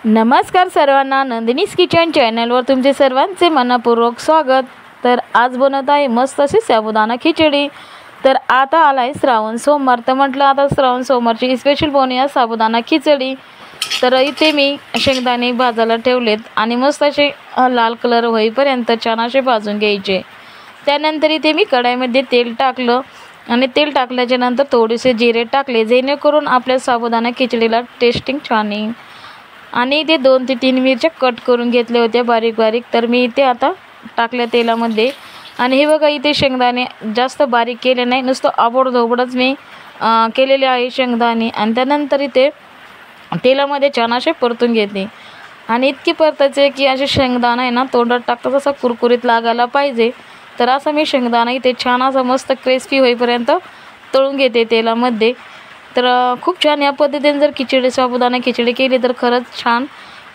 नमस्कार सर्वांना, नंदिनीज किचन चॅनलवर तुमचे सर्वांचे मनपूर्वक स्वागत। तर आज बनवत आहे मस्त अशी साबुदाणा खिचडी। तर आता आलाय श्रावण सोमवार, तर म्हटलं आता श्रावण सोमवारची स्पेशल बनवूया साबुदाणा खिचडी। तर इथे मी शेंगदाणे भाजायला ठेवलेत आणि मस्त असे लाल कलर होईपर्यंत छान असे भाजून घ्यायचे। त्यानंतर इथे मी कढईमध्ये तेल टाकलं आणि तेल टाकल्याच्या नंतर थोडेसे जिरे टाकले, जेणेकरून आपल्या साबुदाणा खिचडीला टेस्टिंग छान येईल। आणि ते 2 ते 3 मिरच्या कट करून घेतले होते बारीक बारीक, तर मी इथे आता टाकल्या तेलामध्ये। आणि हे बघा, इथे शेंगदाणे जास्त बारीक केले नाही, नुसतं आबोडधोबडच मी केलेले आहे शेंगदाणे। आणि त्यानंतर इथे तेलामध्ये छान असे परतून घेते आणि इतकी परतायचे की असे शेंगदाणा आहे ना तोंडात टाकता तसा कुरकुरीत लागायला पाहिजे। तर असं मी शेंगदाणा इथे छान असा मस्त क्रिस्पी होईपर्यंत तळून घेते तेलामध्ये। तर खूप छान या पद्धतीने जर साबुदाणा खिचडी केली तर खरंच छान।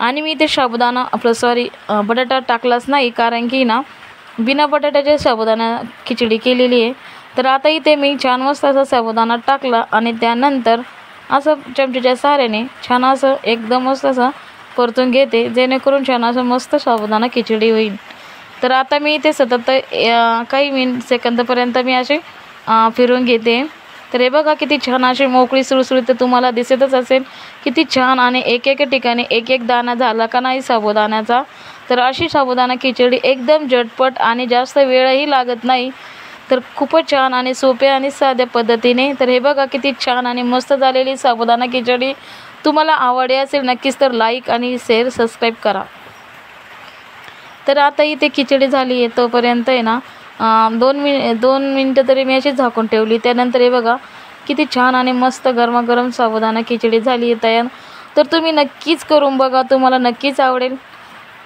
आणि मी इथे साबुदाणा बटाटा टाकलाच नाही, कारण की ना बिना बटाट्याचे साबुदाणा खिचडी केलेली आहे। तर आता इथे मी छान मस्त असा साबुदाणा टाकला आणि त्यानंतर असं चमच्याच्या सहाऱ्याने छान असं एकदम मस्त असं परतून घेते, जेणेकरून छान असं मस्त साबुदाणा खिचडी होईल। तर आता मी इथे सतत काही सेकंदापर्यंत मी असे फिरवून घेते। तर हे बघा, किती छान अशी मोकळी सुळसुळीत तुम्हाला दिसतच असेल किती छान। आणि एक ठिकाणी एक दाणा झाला का नाही साबुदाण्याचा। तर अशी साबुदाणा खिचडी एकदम झटपट आणि जास्त वेळही लागत नाही, तर खूपच छान आणि सोप्या आणि साध्या पद्धतीने। तर हे बघा, किती छान आणि मस्त झालेली साबुदाणा खिचडी। तुम्हाला आवडली असेल नक्कीच तर लाईक आणि शेअर सबस्क्राईब करा। तर आता इथे खिचडी झाली आहे तोपर्यंत आहे ना 2 मिनटं तरी मी अशी झाकून ठेवली। त्यानंतर हे बघा, किती छान आणि मस्त गरमागरम साबुदाणा खिचडी झाली आहे तयार। तर तुम्ही नक्कीच करून बघा, तुम्हाला नक्कीच आवडेल।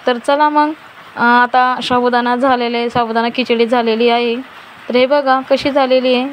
तर चला मग, आता साबुदाणा खिचडी झालेली आहे। तर हे बघा कशी झालेली आहे,